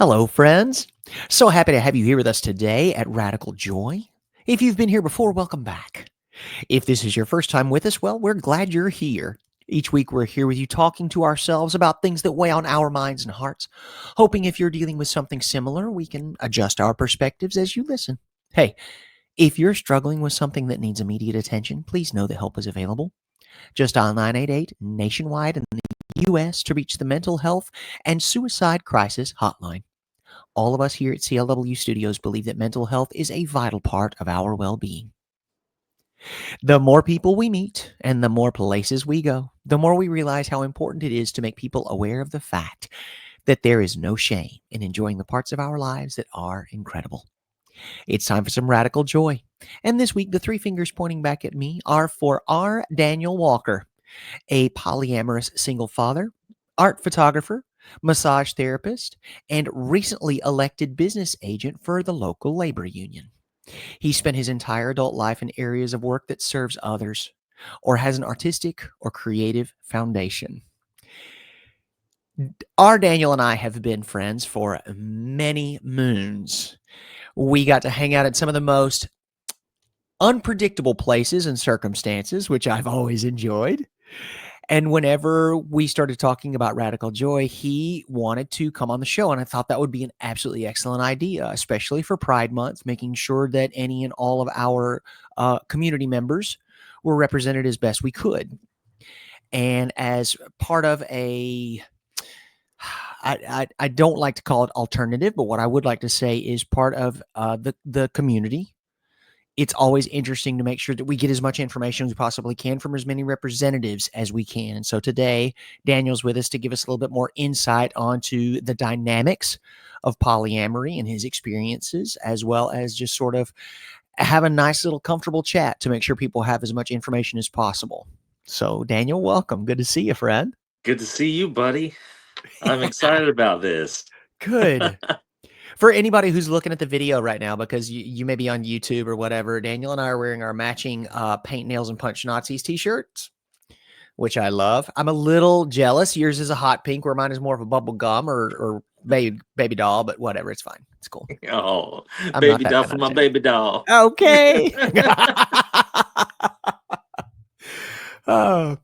Hello, friends. So happy to have you here with us today at Radical Joy. If you've been here before, welcome back. If this is your first time with us, well, we're glad you're here. Each week, we're here with you talking to ourselves about things that weigh on our minds and hearts, hoping if you're dealing with something similar, we can adjust our perspectives as you listen. Hey, if you're struggling with something that needs immediate attention, please know that help is available. Just dial 988 nationwide in the U.S. to reach the Mental Health and Suicide Crisis Hotline. All of us here at CLW Studios believe that mental health is a vital part of our well being. The more people we meet and the more places we go, the more we realize how important it is to make people aware of the fact that there is no shame in enjoying the parts of our lives that are incredible. It's time for some radical joy. And this week, the three fingers pointing back at me are for R. Daniel Walker, a polyamorous single father, art photographer, massage therapist, and recently elected business agent for the local labor union. He spent his entire adult life in areas of work that serves others or has an artistic or creative foundation. Our Daniel and I have been friends for many moons. We got to hang out at some of the most unpredictable places and circumstances, which I've always enjoyed. And whenever we started talking about Radical Joy, he wanted to come on the show. And I thought that would be an absolutely excellent idea, especially for Pride Month, making sure that any and all of our community members were represented as best we could. And as part of I don't like to call it alternative, but what I would like to say is part of the community. It's always interesting to make sure that we get as much information as we possibly can from as many representatives as we can. And so today, Daniel's with us to give us a little bit more insight onto the dynamics of polyamory and his experiences, as well as just sort of have a nice little comfortable chat to make sure people have as much information as possible. So, Daniel, welcome. Good to see you, friend. Good to see you, buddy. I'm excited about this. Good. For anybody who's looking at the video right now, because you may be on YouTube or whatever, Daniel and I are wearing our matching Paint, Nails, and Punch Nazis t-shirts, which I love. I'm a little jealous. Yours is a hot pink, where mine is more of a bubble gum or baby doll, but whatever. It's fine. It's cool. Oh, I'm not baby that doll kind for of my chick. baby doll. Okay. Oh,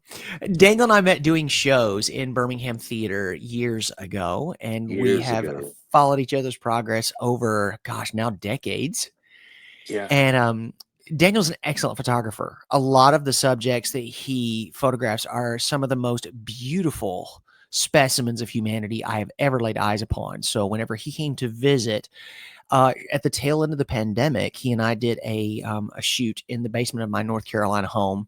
Daniel and I met doing shows in Birmingham Theater years ago, and we Years have ago. followed each other's progress over, gosh, now decades. Yeah. And Daniel's an excellent photographer. A lot of the subjects that he photographs are some of the most beautiful specimens of humanity I have ever laid eyes upon. So whenever he came to visit at the tail end of the pandemic, he and I did a shoot in the basement of my North Carolina home.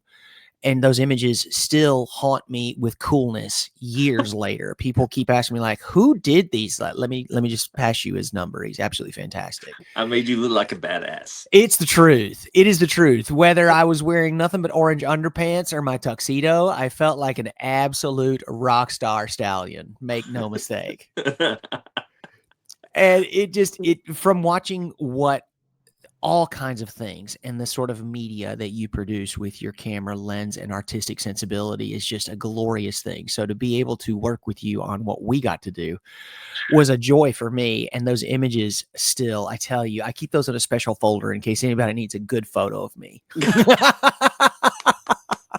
And those images still haunt me with coolness years later. People keep asking me, like, who did these? Like, let me just pass you his number. He's absolutely fantastic. I made you look like a badass. It's the truth. It is the truth. Whether I was wearing nothing but orange underpants or my tuxedo, I felt like an absolute rock star stallion. Make no mistake. And it from watching what all kinds of things and the sort of media that you produce with your camera lens and artistic sensibility is just a glorious thing. So to be able to work with you on what we got to do was a joy for me. And those images still, I tell you, I keep those in a special folder in case anybody needs a good photo of me.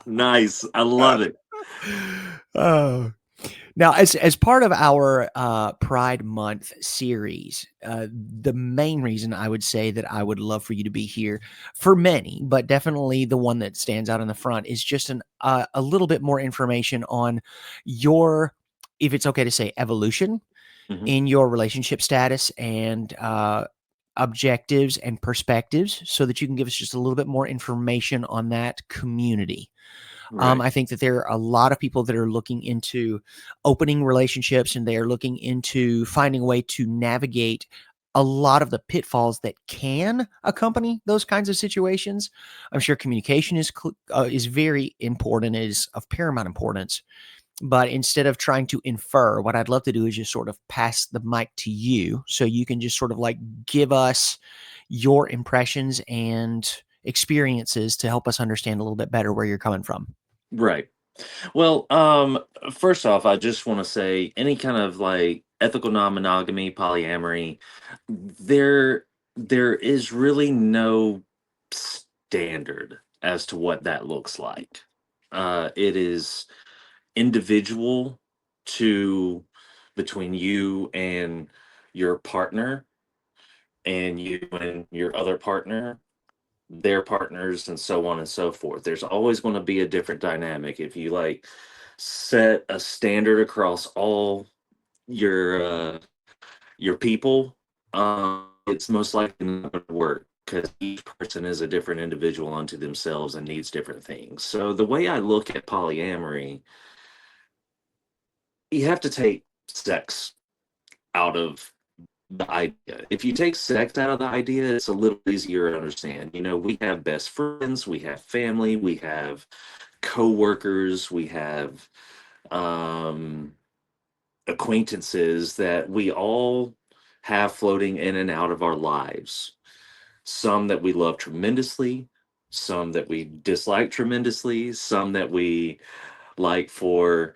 Nice. I love it. Oh. Now, as part of our Pride Month series, the main reason I would say that I would love for you to be here, for many, but definitely the one that stands out in the front, is just a little bit more information on your, if it's okay to say, evolution in your relationship status and objectives and perspectives, so that you can give us just a little bit more information on that community. Right. I think that there are a lot of people that are looking into opening relationships, and they are looking into finding a way to navigate a lot of the pitfalls that can accompany those kinds of situations. I'm sure communication is very important, is of paramount importance. But instead of trying to infer, what I'd love to do is just sort of pass the mic to you, so you can just sort of like give us your impressions and experiences to help us understand a little bit better where you're coming from. Right. Well, first off, I just want to say any kind of like ethical non-monogamy, polyamory, there there is really no standard as to what that looks like. It is individual to between you and your partner, and you and your other partner, their partners, and so on and so forth. There's always going to be a different dynamic. If you like set a standard across all your people, it's most likely not going to work because each person is a different individual unto themselves and needs different things. So the way I look at polyamory, you have to take sex out of the idea. If you take sex out of the idea, it's a little easier to understand. You know, we have best friends, we have family, we have coworkers, we have um acquaintances that we all have floating in and out of our lives. Some that we love tremendously, some that we dislike tremendously, some that we like for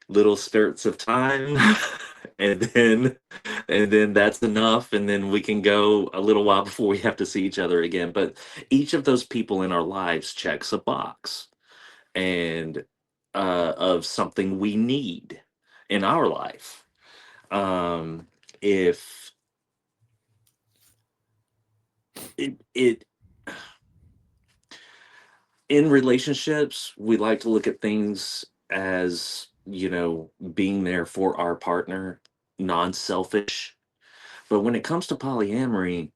little spurts of time. and then that's enough, and then we can go a little while before we have to see each other again. But each of those people in our lives checks a box, and of something we need in our life. If it In relationships, we like to look at things as, being there for our partner, non-selfish. But when it comes to polyamory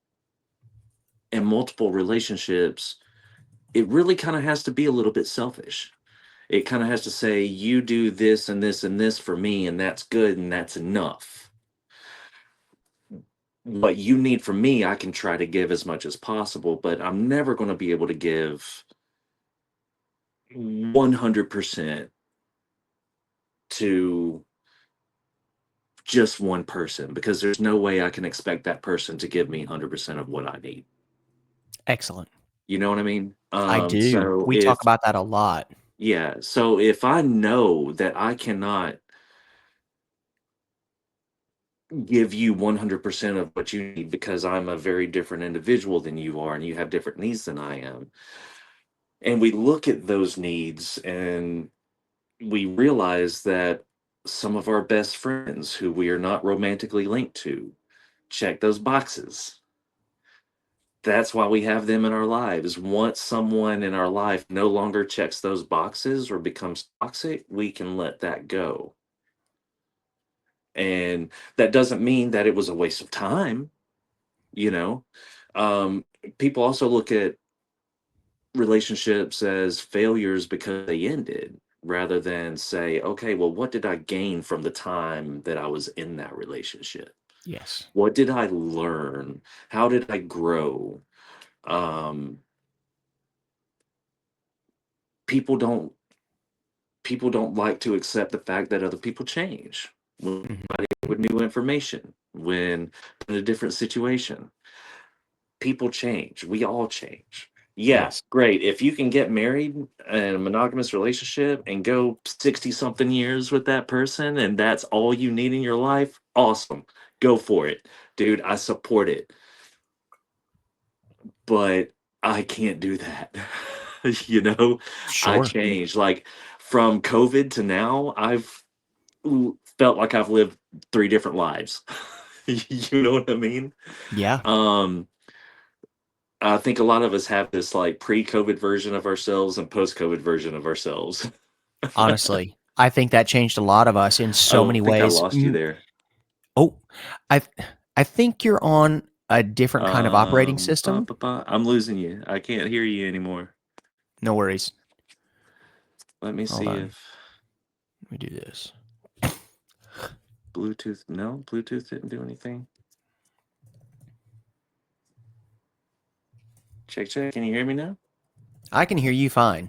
and multiple relationships, it really kind of has to be a little bit selfish. It kind of has to say, you do this and this and this for me, and that's good and that's enough. What you need from me, I can try to give as much as possible, but I'm never going to be able to give 100% to just one person, because there's no way I can expect that person to give me 100% of what I need. Excellent. You know what I mean? I do. So We talk if about that a lot. Yeah, so if I know that I cannot give you 100% of what you need because I'm a very different individual than you are and you have different needs than I am, and we look at those needs and we realize that some of our best friends who we are not romantically linked to check those boxes. That's why we have them in our lives. Once someone in our life no longer checks those boxes or becomes toxic, we can let that go. And that doesn't mean that it was a waste of time, you know. Um, People also look at relationships as failures because they ended, rather than say, okay, well, what did I gain from the time that I was in that relationship? Yes. What did I learn? How did I grow? Um, people don't people don't like to accept the fact that other people change when Mhm. with new information, when in a different situation. People change. We all change. Yeah, Yes. great. If you can get married in a monogamous relationship and go 60 something years with that person and that's all you need in your life, awesome. Go for it. Dude, I support it. But I can't do that. you know, I Sure. changed. Like from COVID to now, I've felt like I've lived three different lives. you know what I mean? Yeah. Um, I think a lot of us have this like pre-COVID version of ourselves and post-COVID version of ourselves. Honestly, I think that changed a lot of us in so I many think I ways. lost you there. Oh, I I think you're on a different kind of operating system. I'm losing you. I can't hear you anymore. No worries. Let me Hold see on. if Let me do this. Bluetooth. No, Bluetooth didn't do anything. Check, check. Can you hear me now? I can hear you fine.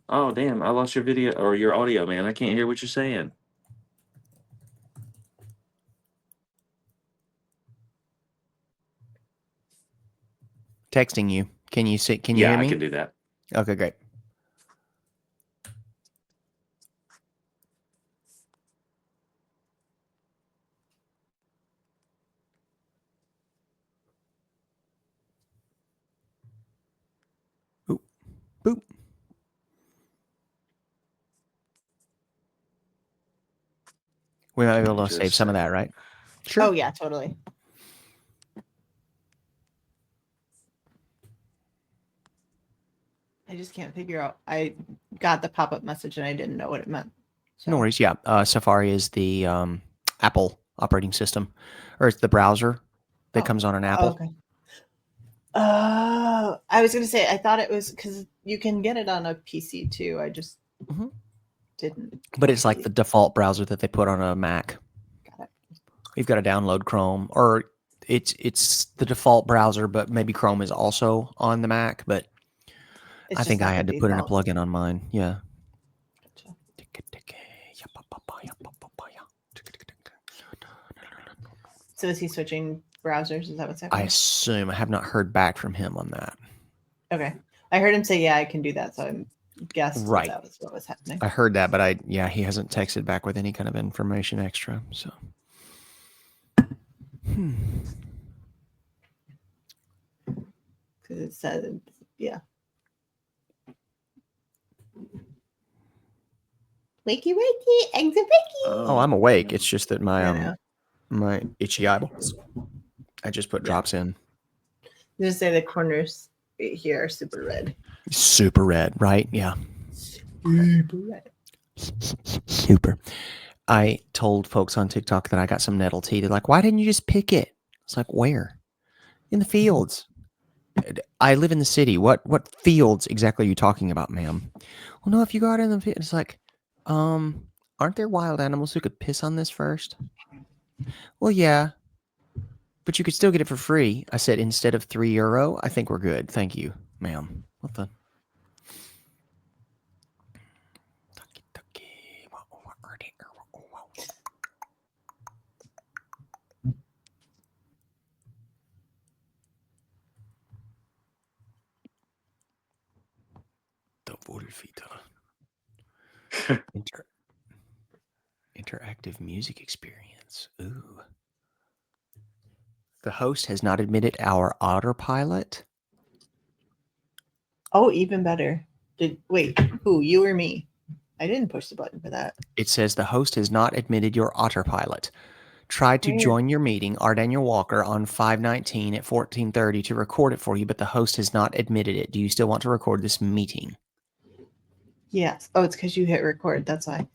Oh, damn. I lost your video or your audio, man. I can't hear what you're saying. Texting you. Can you see? Can you Yeah, hear I me? can do that. Okay, great. Boop. We might be able to save Just some of that, saying. right? Oh Sure. yeah, totally. I just can't figure out. I got the pop-up message and I didn't know what it meant. So. No worries. Yeah. Safari is the Apple operating system, or it's the browser that comes on an Apple. Okay. I was gonna say I thought it was because you can get it on a PC too. I just didn't. But it's like see the default browser that they put on a Mac. Got it. You've got to download Chrome, or it's the default browser, but maybe Chrome is also on the Mac. But It's I just think I not the had to put in a default. plugin on mine. Yeah. Gotcha. So is he switching browsers? Is that what's I happening? assume I have not heard back from him on that. Okay. I heard him say, "Yeah, I can do that." So I guessed Right. that was what was happening. I heard that, but he hasn't texted back with any kind of information extra. So, Because it said, "Yeah, wakey wakey, eggs and wakey." Oh, I'm awake. It's just that my I know. my itchy eyeballs. I just put Yeah. drops in. Just say the corners right here are super red. Super red, right? Yeah. Super red. Super. I told folks on TikTok that I got some nettle tea. They're like, "Why didn't you just pick it?" It's like, "Where? In the fields." I live in the city. What fields exactly are you talking about, ma'am? Well, no, if you go out in the field, it's like, aren't there wild animals who could piss on this first? Well, yeah, but you could still get it for free. I said, instead of €3, I think we're good. Thank you, ma'am. What the? The Wolfita. Interactive music experience. Ooh. The host has not admitted our autopilot. Oh, even better. Wait, who? You or me? I didn't push the button for that. It says the host has not admitted your autopilot. Tried to Weird. join your meeting, R. Daniel Walker, on 5/19 at 14:30 to record it for you, but the host has not admitted it. Do you still want to record this meeting? Yes. Oh, it's because you hit record. That's why.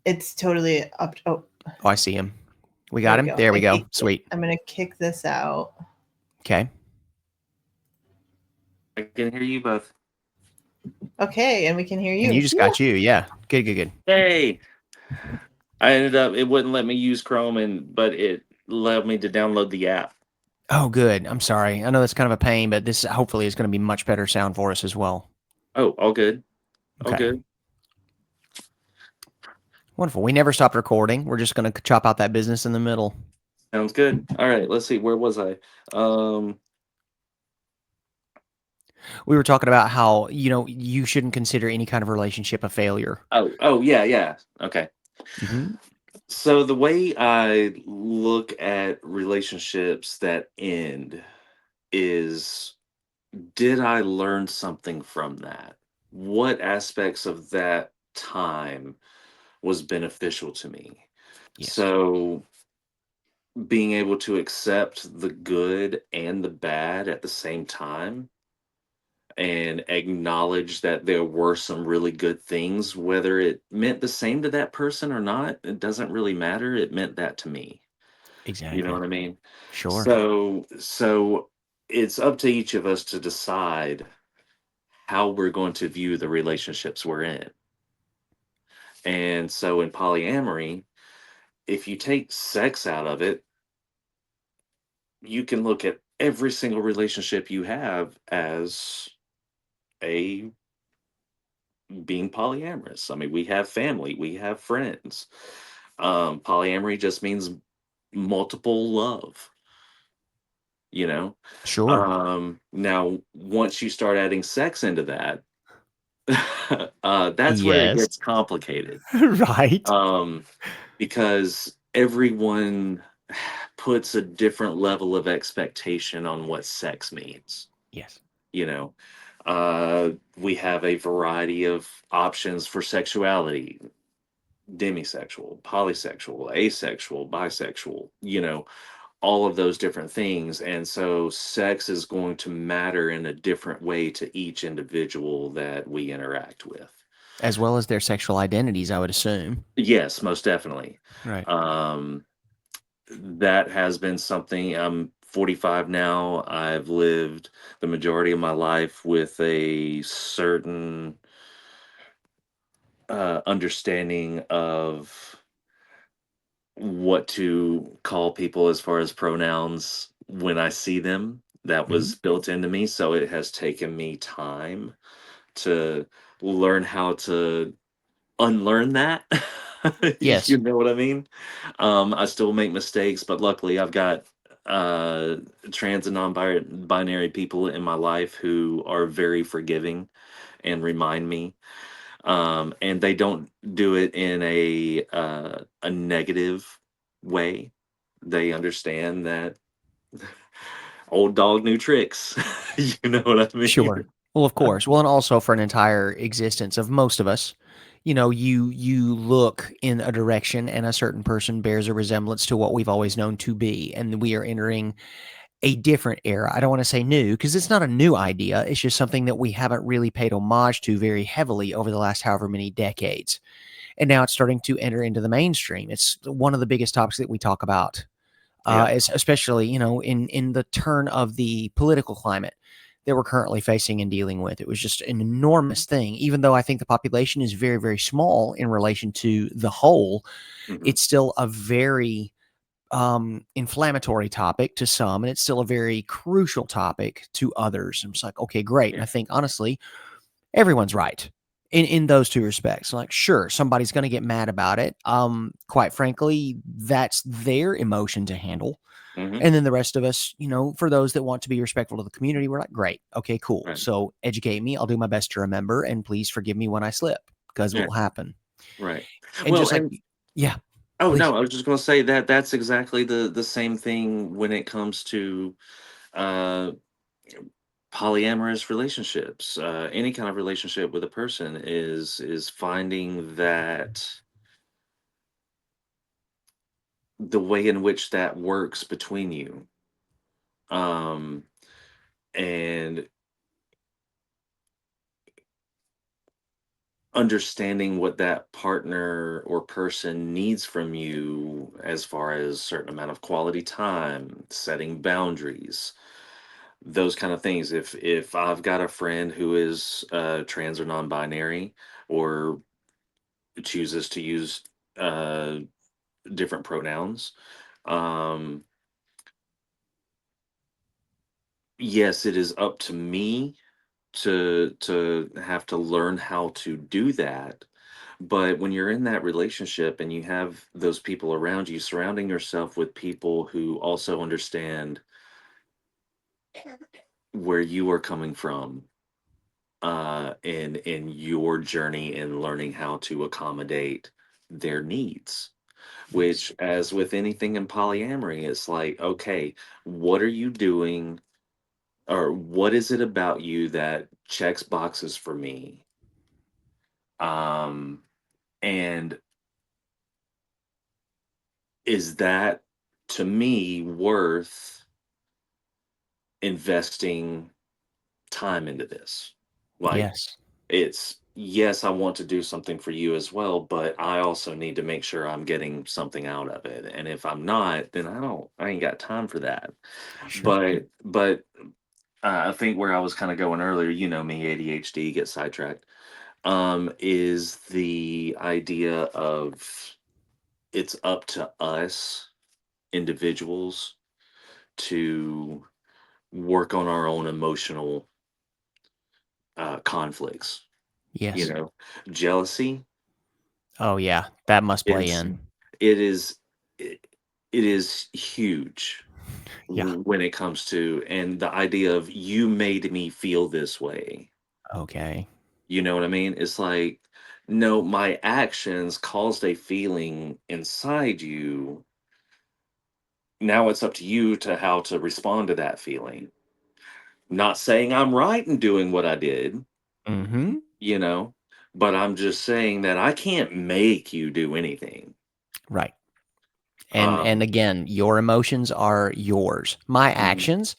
It's totally up. Oh, Oh, I see him. We there got we him. go. There we go. Sweet. I'm gonna kick this out. Okay. I can hear you both. Okay, and we can hear you. And you just got you. Yeah. Good, good, good. Hey, I ended up it wouldn't let me use Chrome, but it allowed me to download the app. Oh, good. I'm sorry. I know that's kind of a pain, but this hopefully is going to be much better sound for us as well. Oh, all good. All Okay. good. Wonderful. We never stopped recording. We're just going to chop out that business in the middle. Sounds good. All right, let's see. Where was I? We were talking about how, you shouldn't consider any kind of relationship a failure. Oh, yeah. Okay. Mm-hmm. So the way I look at relationships that end is, did I learn something from that? What aspects of that time was beneficial to me? Yes. So being able to accept the good and the bad at the same time and acknowledge that there were some really good things, whether it meant the same to that person or not, it doesn't really matter. It meant that to me. Exactly. You know what I mean? Sure. So it's up to each of us to decide how we're going to view the relationships we're in. And so in polyamory, if you take sex out of it, you can look at every single relationship you have as a being polyamorous. I mean, we have family, we have friends. Polyamory just means multiple love, you know? Sure. Now, once you start adding sex into that, that's where it Yes. gets complicated. Right. Because everyone puts a different level of expectation on what sex means, Yes. you know? We have a variety of options for sexuality: demisexual, polysexual, asexual, bisexual, all of those different things. And so sex is going to matter in a different way to each individual that we interact with. As well as their sexual identities, I would assume. Yes, most definitely. Right. Um, that has been something. I'm 45 now. I've lived the majority of my life with a certain understanding of what to call people as far as pronouns when I see them. That Mhm. was built into me. So it has taken me time to learn how to unlearn that. You Yes. know what I mean? I still make mistakes, but luckily I've got uh trans and non-binary people in my life who are very forgiving and remind me, and they don't do it in a negative way. They understand that old dog new tricks. You know what I Sure. mean? Well, of course. Well, and also for an entire existence of most of us, you look in a direction and a certain person bears a resemblance to what we've always known to be, and we are entering a different era. I don't want to say new because it's not a new idea. It's just something that we haven't really paid homage to very heavily over the last however many decades. And now it's starting to enter into the mainstream. It's one of the biggest topics that we talk about, Yeah. especially in the turn of the political climate that we're currently facing and dealing with. It was just an enormous thing. Even though I think the population is very, very small in relation to the whole, Hmm. it's still a very inflammatory topic to some, and it's still a very crucial topic to others. I'm just like, okay, great. And Yeah. I think honestly, everyone's right in those two respects. Like, sure, somebody's going to get mad about it. Quite frankly, that's their emotion to handle. Hmm. And then the rest of us, for those that want to be respectful to the community, we're like, great, okay, cool. Right. So educate me. I'll do my best to remember, and please forgive me when I slip because it Yeah. will happen. Right. And Well, just like, and yeah, oh please. no, I was just going to say that that's exactly the same thing when it comes to uh polyamorous relationships. Any kind of relationship with a person is finding that the way in which that works between you, um and understanding what that partner or person needs from you as far as certain amount of quality time, setting boundaries, those kind of things. If I've got a friend who is trans or non-binary, or chooses to use uh different pronouns, um yes, it is up to me to have to learn how to do that. But when you're in that relationship and you have those people around you, surrounding yourself with people who also understand where you are coming from, in your journey in learning how to accommodate their needs. Yes. Which, as with anything in polyamory, it's like, okay, what are you doing, or what is it about you that checks boxes for me? Um, and is that, to me, worth investing time into this? Like, Yes. it's, yes, I want to do something for you as well, but I also need to make sure I'm getting something out of it. And if I'm not, then I ain't got time for that. Sure. But I think where I was kind of going earlier, me, ADHD, get sidetracked, is the idea of it's up to us individuals to work on our own emotional conflicts. You Yes. know, jealousy Oh, yeah. That must play is in. it is it, it is huge Yeah. when it comes to, and the idea of you made me feel this way. Okay. You know what I mean? It's like, no, my actions caused a feeling inside you. Now it's up to you to how to respond to that feeling. Not saying I'm right in doing what I did, Mm-hmm. you know, but I'm just saying that I can't make you do anything. Right. And Um, again, your emotions are yours. My mhm, actions,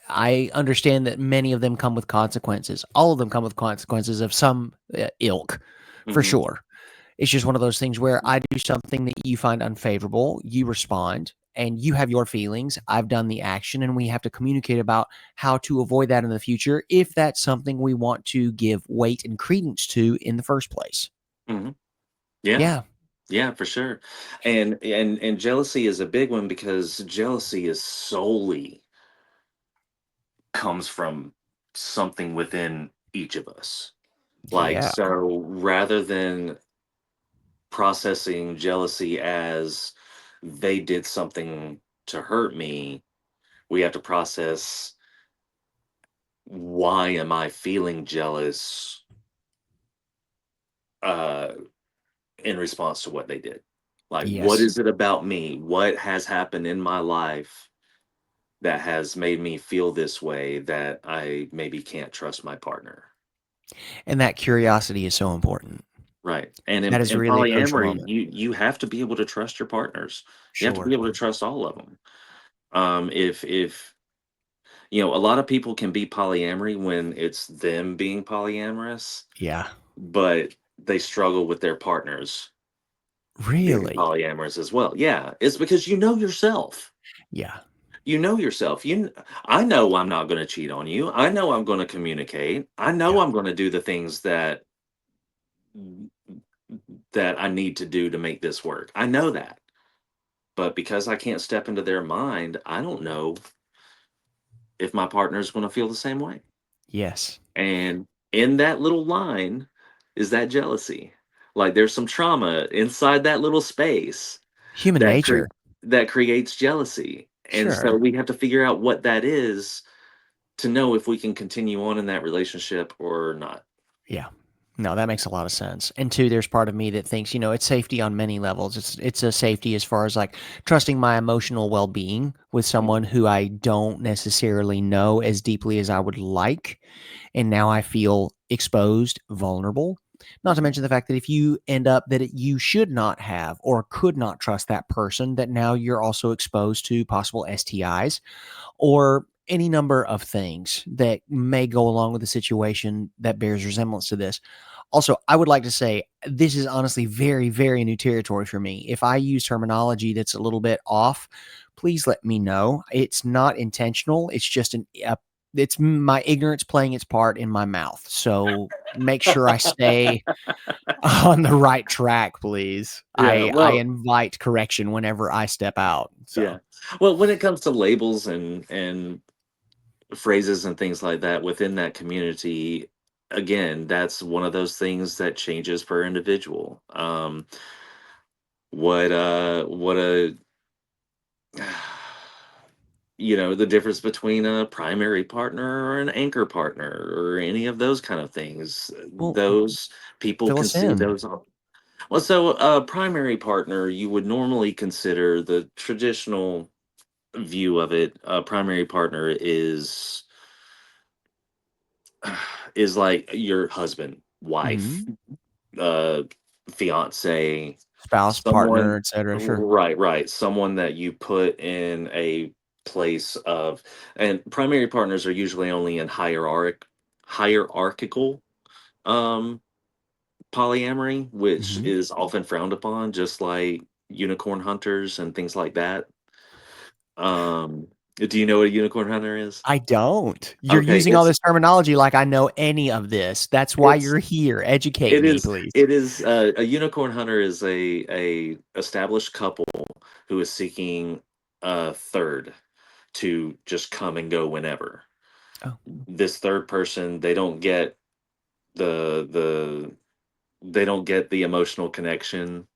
I understand that many of them come with consequences. All of them come with consequences of some ilk, for mhm, sure. It's just one of those things where I do something that you find unfavorable, you respond, and you have your feelings. I've done the action, and we have to communicate about how to avoid that in the future if that's something we want to give weight and credence to in the first place. mhm. Yeah, Yeah. yeah, for sure. And jealousy is a big one because jealousy is solely comes from something within each of us. Like, Yeah. so rather than processing jealousy as they did something to hurt me, we have to process, why am I feeling jealous uh in response to what they did? Like, what Yes. is it about me? What has happened in my life that has made me feel this way that I maybe can't trust my partner? And that curiosity is so important. Right. And That is in really a crucial polyamory, moment. you have to be able to trust your partners. You have to be Sure. able to trust all of them. If you know, a lot of people can be polyamory when it's them being polyamorous, Yeah. but they struggle with their partners being Really? polyamorous as well. Yeah, it's because you know yourself. Yeah. You know yourself. I know I'm not going to cheat on you. I know I'm going to communicate. I know Yeah. I'm going to do the things that I need to do to make this work. I know that. But because I can't step into their mind, I don't know if my partner is going to feel the same way. Yes. And in that little line is that jealousy. Like, there's some trauma inside that little space Human that nature. that creates jealousy. And so Sure. we have to figure out what that is to know if we can continue on in that relationship or not. Yeah. No, that makes a lot of sense. And two, there's part of me that thinks, it's safety on many levels. It's a safety as far as like trusting my emotional well-being with someone Mhm, who I don't necessarily know as deeply as I would like. And now I feel exposed, vulnerable. Not to mhm, mention the fact that if you end up that you should not have or could not trust that person, that now you're also exposed to possible STIs or any number of things that may go along with the situation that bears resemblance to this. Also, I would like to say this is honestly very, very new territory for me. If I use terminology that's a little bit off, please let me know. It's not intentional. It's just it's my ignorance playing its part in my mouth. So make sure I stay on the right track, please. yeah, I well, invite correction whenever I step out. yeah. So Well, when it comes to labels and phrases and things like that within that community, again, that's one of those things that changes per individual. What a you know, the difference between a primary partner or an anchor partner or any of those kind of things. well, Those people fill can us see in. those. Well, so a primary partner, you would normally consider the traditional view of it. A primary partner is like your husband, wife, Mhm. uh, fiance, Spouse, partner, someone. etcetera, sure. Right, right, someone that you put in a place of. And primary partners are usually only in hierarchical um polyamory, which Mhm. is often frowned upon, just like unicorn hunters and things like that. Um, do you know what a unicorn hunter is? I don't. You're Okay, using all this terminology like I know any of this. That's why it's you're here. Educate it me, is please. it is a unicorn hunter is a established couple who is seeking a third to just come and go whenever. Oh, This third person, the they don't get the emotional connection.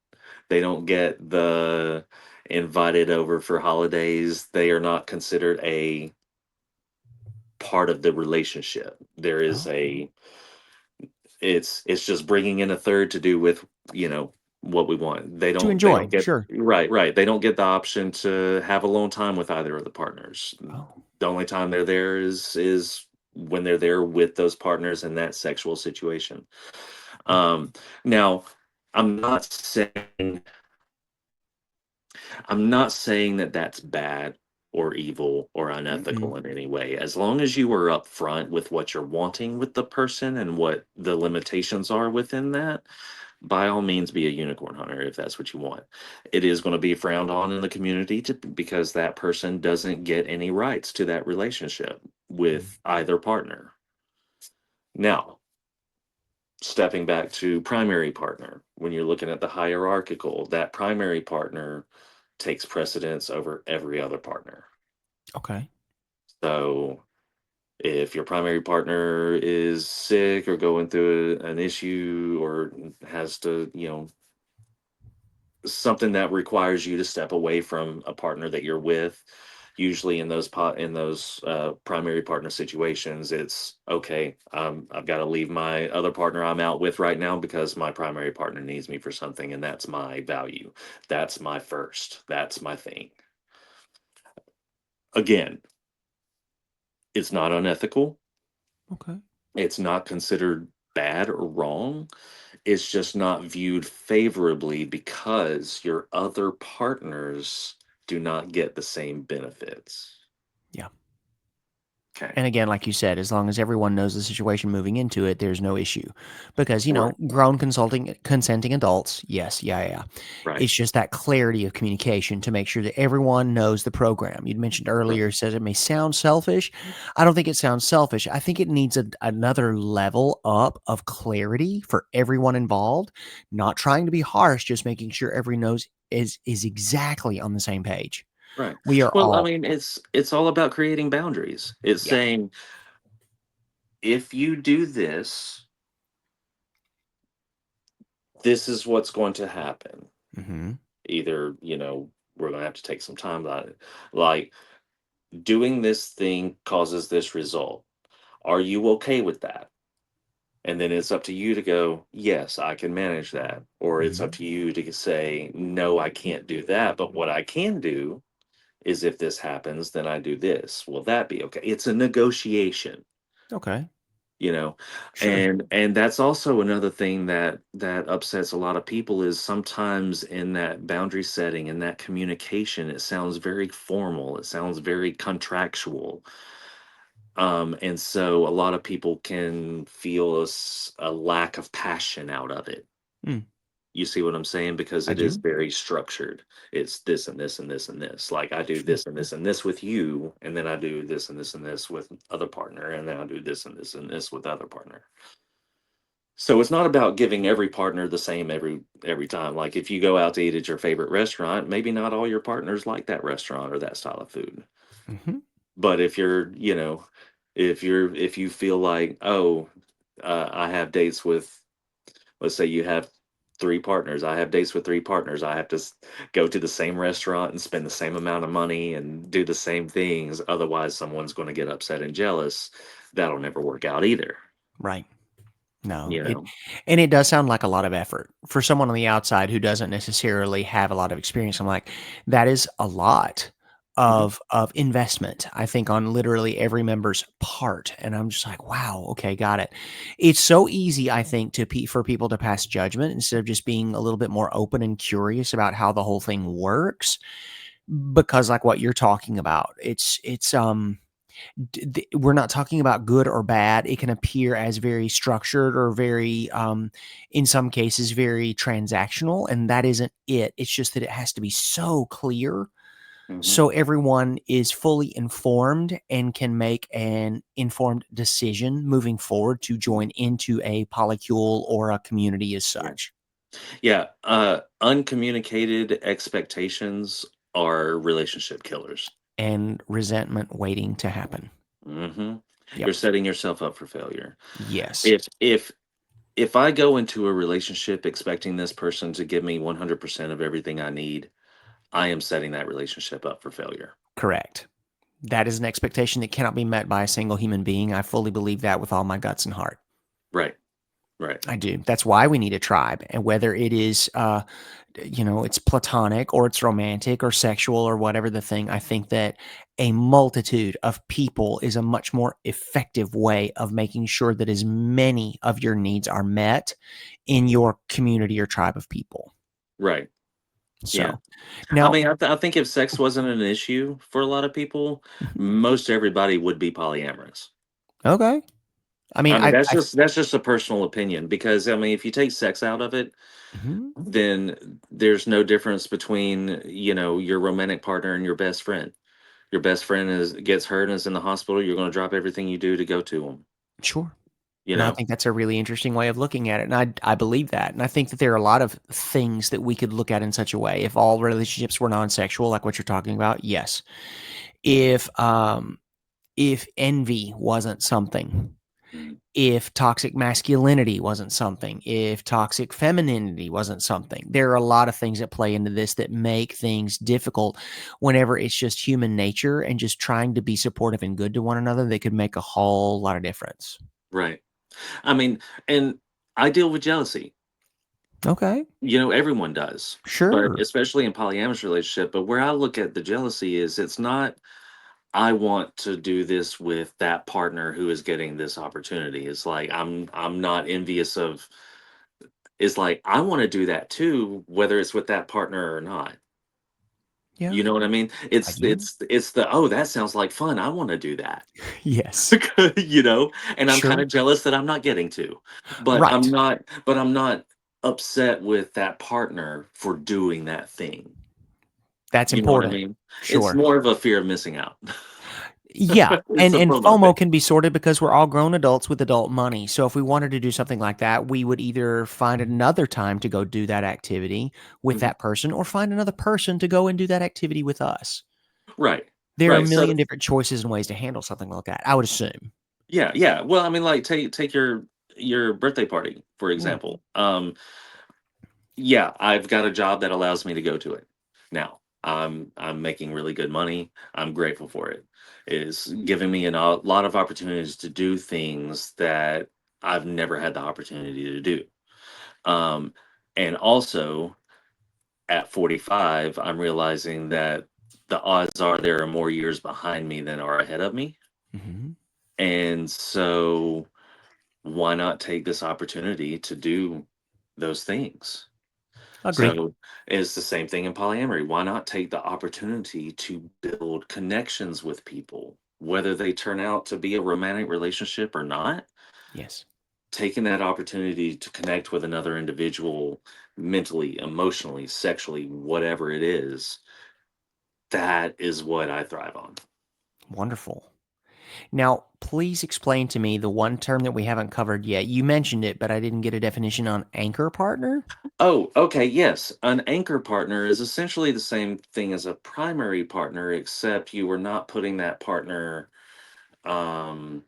They don't get the invited over for holidays. They are not considered a part of the relationship. There is oh. a it's just bringing in a third to do with, you know, what we want. To They enjoy, don't get sure. right, right. They don't get the option to have alone time with either of the partners. Oh. The only time they're there is when they're there with those partners in that sexual situation. Um, Now, I'm not saying I'm not saying that that's bad or evil or Mhm. unethical in any way. As long as you are upfront with what you're wanting with the person and what the limitations are within that, by all means be a unicorn hunter if that's what you want. It is going to be frowned on in the community because that person doesn't get any rights to that relationship Mm. with either partner. Now, stepping back to primary partner, when you're looking at the hierarchical, that primary partner takes precedence over every other partner. Okay. So if your primary partner is sick or going through an issue or has to, something that requires you to step away from a partner that you're with, usually in those primary partner situations, it's okay. I've got to leave my other partner I'm out with right now because my primary partner needs me for something, and that's my value. That's my first. That's my thing. Again, it's not unethical. Okay. It's not considered bad or wrong. It's just not viewed favorably because your other partners do not get the same benefits. Yeah. Okay. And again, like you said, as long as everyone knows the situation moving into it, there's no issue. Because, Right. grown consenting adults, yes, yeah. Right. It's just that clarity of communication to make sure that everyone knows the program. You'd mentioned Right. earlier, says it may sound selfish. I don't think it sounds selfish. I think it needs another level up of clarity for everyone involved, not trying to be harsh, just making sure everyone knows is exactly on the same page. Right. We are Well, I all, mean, it's all about creating boundaries. It's yeah. saying if you do this, this is what's going to happen. Hmm. Either, we're going to have to take some time about it. Like doing this thing causes this result. Are you okay with that? And then it's up to you to go, yes, I can manage that. Or it's up Hmm. to you to say, no, I can't do that. But what I can do is if this happens, then I do this. Will that be okay? It's a negotiation, Okay. you know. Sure. And that's also another thing that upsets a lot of people is sometimes in that boundary setting and that communication, it sounds very formal. It sounds very contractual. And so a lot of people can feel a lack of passion out of it. Mm, You see what I'm saying? Because I it is do. very structured. It's this and this and this and this. Like I do Sure. this and this and this with you, and then I do this and this and this with other partner, and then I do this and this and this with other partner. So it's not about giving every partner the same every time. Like if you go out to eat at your favorite restaurant, maybe not all your partners like that restaurant or that style of food. Hmm. But if you're, if you feel like, oh, I have dates with, let's say you have three partners. I have dates with three partners. I have to go to the same restaurant and spend the same amount of money and do the same things. Otherwise, someone's going to get upset and jealous. That'll never work out either. Right. No, You know. it does sound like a lot of effort for someone on the outside who doesn't necessarily have a lot of experience. I'm like, that is a lot Mhm. of investment, I think, on literally every member's part. And I'm just like, wow, okay, got it. It's so easy, I think, for people to pass judgment instead of just being a little bit more open and curious about how the whole thing works. Because like what you're talking about, we're not talking about good or bad. It can appear as very structured or very, in some cases, very transactional, and that isn't it. It's just that it has to be so clear Mhm. so everyone is fully informed and can make an informed decision moving forward to join into a polycule or a community as Yeah. such. Yeah. Uncommunicated expectations are relationship killers. And resentment waiting to happen. Hmm. Yep. You're setting yourself up for failure. Yes. If I go into a relationship expecting this person to give me 100% of everything I need, I am setting that relationship up for failure. Correct. That is an expectation that cannot be met by a single human being. I fully believe that with all my guts and heart. Right. Right. I do. That's why we need a tribe. And whether it is it's platonic or it's romantic or sexual or whatever the thing. I think that a multitude of people is a much more effective way of making sure that as many of your needs are met in your community or tribe of people. Right. Yeah. So I now, mean, I think if sex wasn't an issue for a lot of people, mhm, most everybody would be polyamorous. okay. I mean, I mean, I that's just a personal opinion because I mean, if you take sex out of it, mhm, then there's no difference between, your romantic partner and your best friend. Your best friend gets hurt and is in the hospital, you're going to drop everything you do to go to them, sure. you And I know? think that's a really interesting way of looking at it. And I believe that. And I think that there are a lot of things that we could look at in such a way. If all relationships were non-sexual, like what you're talking about, yes. If if envy wasn't something, Mm. if toxic masculinity wasn't something, if toxic femininity wasn't something, there are a lot of things that play into this that make things difficult whenever it's just human nature and just trying to be supportive and good to one another that could make a whole lot of difference. Right. I mean, and I deal with jealousy. Okay. Everyone does, but Sure. especially in polyamorous relationship. But where I look at the jealousy is it's not I want to do this with that partner who is getting this opportunity. It's like I'm not envious of. It's like I want to do that too, whether it's with that partner or not. Yeah, You know what I mean? I It's do. it's the, oh, that sounds like fun. I want to do that. Yes. you know, and I'm kind Sure. of jealous that I'm not getting to. But I'm Right. not upset with that partner for doing that thing. That's You know what I important. mean? It's Sure. more of a fear of missing out. Yeah, It's and a FOMO FOMO thing. can be sorted because we're all grown adults with adult money. So if we wanted to do something like that, we would either find another time to go do that activity with Mhm. that person or find another person to go and do that activity with us. Right. There are a Right. So million different choices and ways to handle something like that, I would assume. yeah, yeah. Well, I mean, like take your birthday party, for Mm, example. Yeah, I've got a job that allows me to go to it. Now, I'm making really good money. I'm grateful for it. It is giving me a lot of opportunities to do things that I've never had the opportunity to do. Um, and also at 45, I'm realizing that the odds are there are more years behind me than are ahead of me. mhm. And so why not take this opportunity to do those things? Agreed. So it's the same thing in polyamory. Why not take the opportunity to build connections with people, whether they turn out to be a romantic relationship or not? Yes. Taking that opportunity to connect with another individual mentally, emotionally, sexually, whatever it is, that is what I thrive on. Wonderful. Now, please explain to me the one term that we haven't covered yet. You mentioned it, but I didn't get a definition on anchor partner. Oh, okay, yes. An anchor partner is essentially the same thing as a primary partner, except you are not putting that partner um,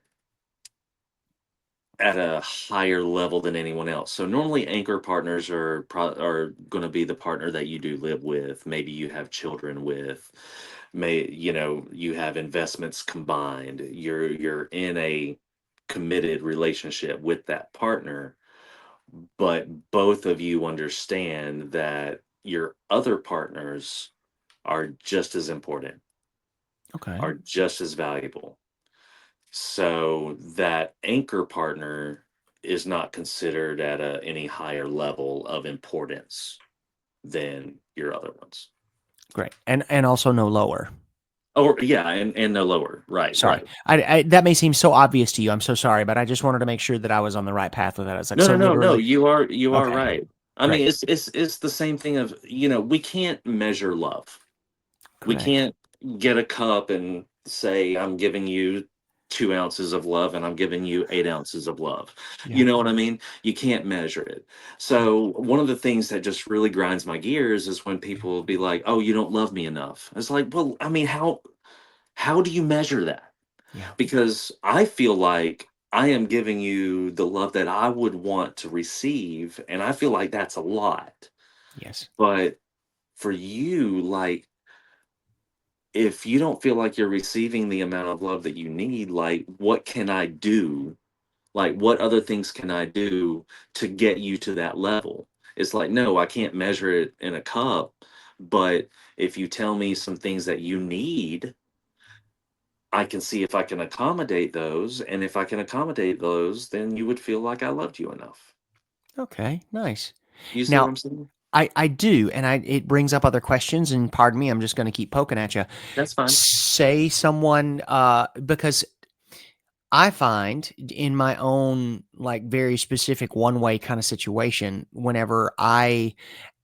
at a higher level than anyone else. So normally anchor partners are going to be the partner that you do live with. Maybe you have children with. You have investments combined. You're in a committed relationship with that partner, but both of you understand that your other partners are just as important, Okay. are just as valuable. So that anchor partner is not considered at any higher level of importance than your other ones. Great. And also no lower. Or yeah, and no lower. Right, Sorry. right. I that may seem so obvious to you. I'm so sorry, but I just wanted to make sure that I was on the right path with that. It's like, No, so no, no, no. literally You are okay, right. I great. mean, it's the same thing of, we can't measure love. We Correct. can't get a cup and say, I'm giving you 2 ounces of love and I'm giving you 8 ounces of love. You Yeah. know what I mean? You can't measure it. So, one of the things that just really grinds my gears is when people will be like, oh, you don't love me enough. It's like, well, I mean, how do you measure that? Yeah. Because I feel like I am giving you the love that I would want to receive. And I feel like that's a lot. Yes. But for you, like, if you don't feel like you're receiving the amount of love that you need, like, what can I do? Like, what other things can I do to get you to that level? It's like, no, I can't measure it in a cup, but if you tell me some things that you need, I can see if I can accommodate those, and if I can accommodate those, then you would feel like I loved you enough. Okay, nice. You see what Now, I'm saying? I do, and it brings up other questions, and pardon me, I'm just gonna keep poking at you. That's fine. Say someone, because I find in my own, like, very specific one-way kinda situation, whenever I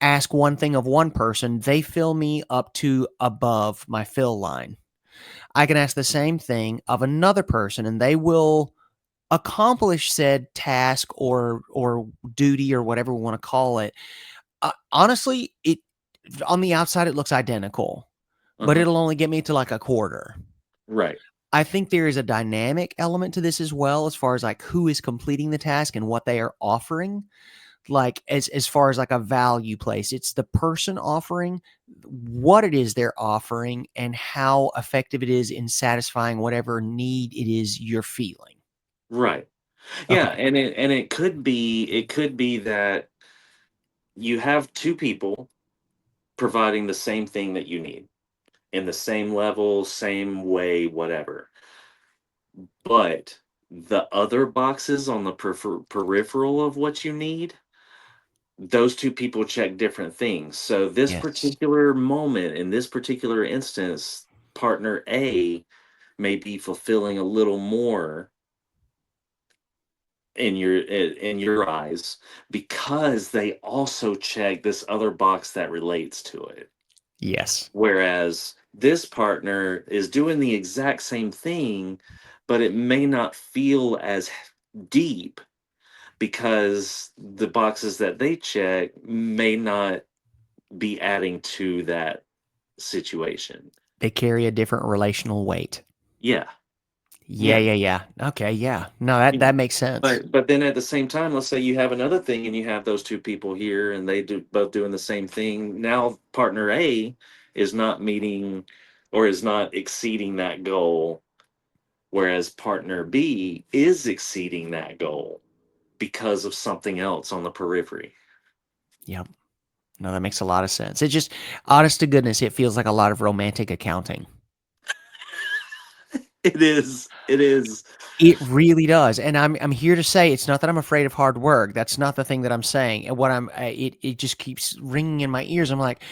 ask one thing of one person, they fill me up to above my fill line. I can ask the same thing of another person, and they will accomplish said task or duty or whatever we wanna call it. Honestly, it on the outside, it looks identical, but Uh-huh. it'll only get me to, like, a quarter. Right. I think there is a dynamic element to this as well, as far as, like, who is completing the task and what they are offering. Like, as far as, like, a value place, it's the person offering, what it is they're offering, and how effective it is in satisfying whatever need it is you're feeling. Right. Yeah, Okay. and it could be that you have two people providing the same thing that you need in the same level, same way, whatever. But the other boxes on the peripheral of what you need, those two people check different things. So this Yes. particular moment in this particular instance, partner A may be fulfilling a little more in your eyes because they also check this other box that relates to it. Yes. Whereas this partner is doing the exact same thing, but it may not feel as deep because the boxes that they check may not be adding to that situation. They carry a different relational weight. Yeah. Yeah, Yeah. yeah, yeah. Okay, yeah. No, that makes sense. But then at the same time, let's say you have another thing and you have those two people here and they do both doing the same thing. Now partner A is not meeting or is not exceeding that goal, whereas partner B is exceeding that goal because of something else on the periphery. Yep. No, that makes a lot of sense. It just honest to goodness, it feels like a lot of romantic accounting. It is. It is. It really does, and I'm here to say it's not that I'm afraid of hard work. That's not the thing that I'm saying. And what I'm it just keeps ringing in my ears. I'm like,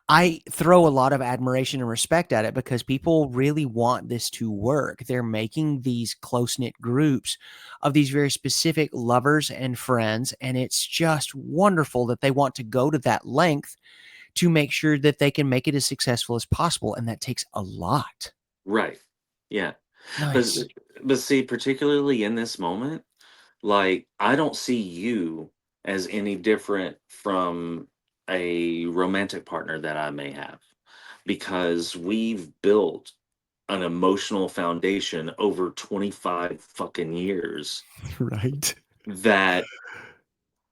I throw a lot of admiration and respect at it because people really want this to work. They're making these close knit groups of these very specific lovers and friends, and it's just wonderful that they want to go to that length to make sure that they can make it as successful as possible, and that takes a lot. Right. Yeah. But Nice. but see, particularly in this moment, like I don't see you as any different from a romantic partner that I may have because we've built an emotional foundation over 25 fucking years Right. that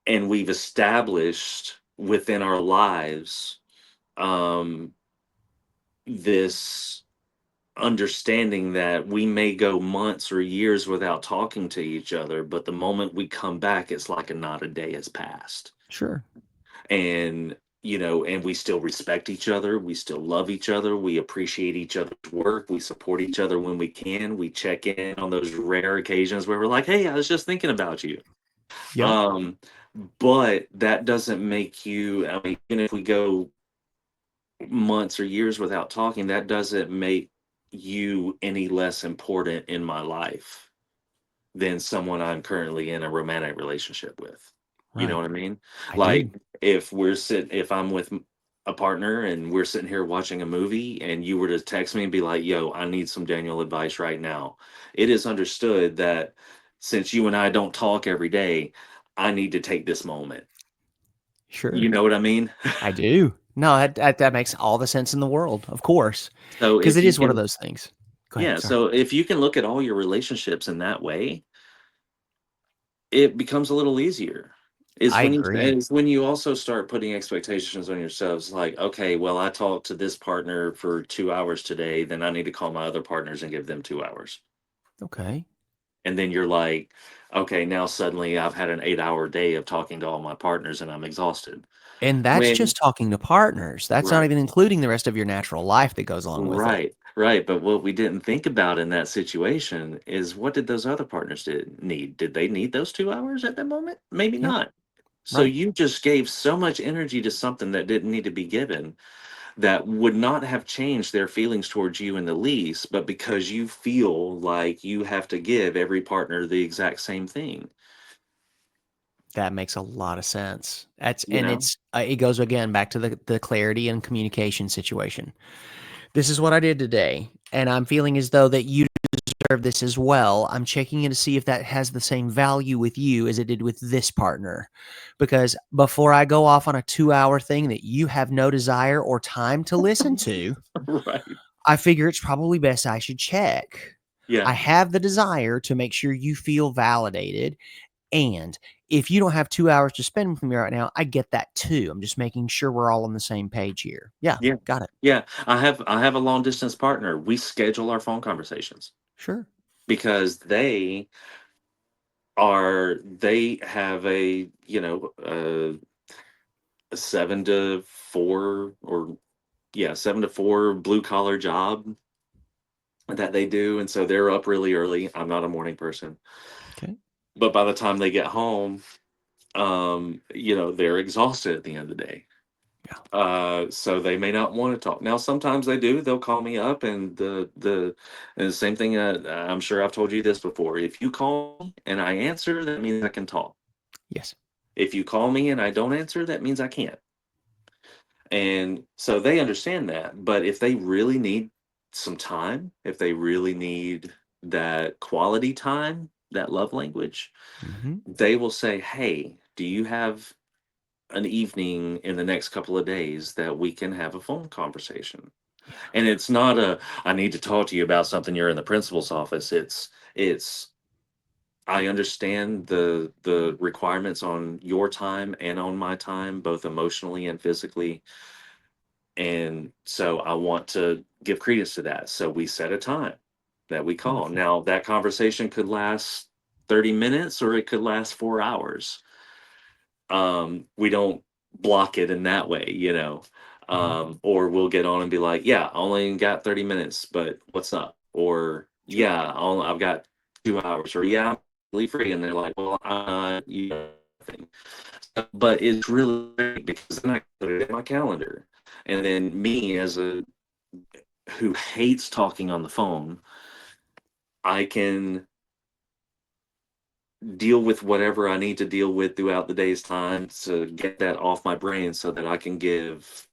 and we've established within our lives um this understanding that we may go months or years without talking to each other, but the moment we come back, it's like not a day has passed. Sure. And, and we still respect each other. We still love each other. We appreciate each other's work. We support each other when we can. We check in on those rare occasions where we're like, hey, I was just thinking about you. Yep. Um, but that doesn't make you, I mean, even if we go months or years without talking, that doesn't make you any less important in my life than someone I'm currently in a romantic relationship with. You know Right. what I mean? I Like do. if I'm with a partner and we're sitting here watching a movie and you were to text me and be like, "Yo, I need some Daniel advice right now." It is understood that since you and I don't talk every day, I need to take this moment. You Sure. know what I mean? I do. No, that makes all the sense in the world, of course, So because if it you is one of can those things. Go ahead, Yeah, sorry. so if you can look at all your relationships in that way, it becomes a little easier. Is I when you agree. is when you also start putting expectations on yourselves like, okay, well, I talked to this partner for 2 hours today, then I need to call my other partners and give them 2 hours. Okay. And then you're like, okay, now suddenly I've had an 8-hour day of talking to all my partners and I'm exhausted. And that's When just talking to partners. That's not Right. even including the rest of your natural life that goes along with it. Right. But what we didn't think about in that situation is, what did those other partners need? Did they need those 2 hours at that moment? Maybe Yeah, not. So right. you just gave so much energy to something that didn't need to be given, that would not have changed their feelings towards you in the least, but because you feel like you have to give every partner the exact same thing, That makes a lot of sense. That's you and know? it's it goes again back to the clarity and communication situation. This is what I did today, and I'm feeling as though that you deserve this as well. I'm checking in to see if that has the same value with you as it did with this partner. Because before I go off on a 2-hour thing that you have no desire or time to listen to, Right. I figure it's probably best I should check. Yeah. I have the desire to make sure you feel validated. And if you don't have 2 hours to spend with me right now, I get that too. I'm just making sure we're all on the same page here. Yeah, Yeah. got it. Yeah. I have a long distance partner. We schedule our phone conversations Sure. because they have a 7 to 4, or yeah, 7 to 4 blue collar job that they do, and so they're up really early. I'm not a morning person, Okay. but by the time they get home, they're exhausted at the end of the day. Yeah. So they may not want to talk. Now, sometimes they do. They'll call me up, and the same thing. I'm sure I've told you this before. If you call me and I answer, that means I can talk. Yes. If you call me and I don't answer, that means I can't. And so they understand that. But if they really need some time, if they really need that quality time, that love language, Mm-hmm. they will say, "Hey, do you have an evening in the next couple of days that we can have a phone conversation?" Yeah. And it's not a, "I need to talk to you about something, you're in the principal's office." It's I understand the requirements on your time and on my time, both emotionally and physically. And so I want to give credence to that. So we set a time that we call. Wonderful. Now, that conversation could last 30 minutes or it could last 4 hours. We don't block it in that way. Mm-hmm. Or we'll get on and be like, "Yeah, I only got 30 minutes, but what's up?" Or, Sure. "Yeah, I've got 2 hours," or, "Yeah, I'm really free." And they're like, "Well, thing." But it's really great because then I put it in my calendar. And then me, as a who hates talking on the phone, I can deal with whatever I need to deal with throughout the day's time to get that off my brain so that I can give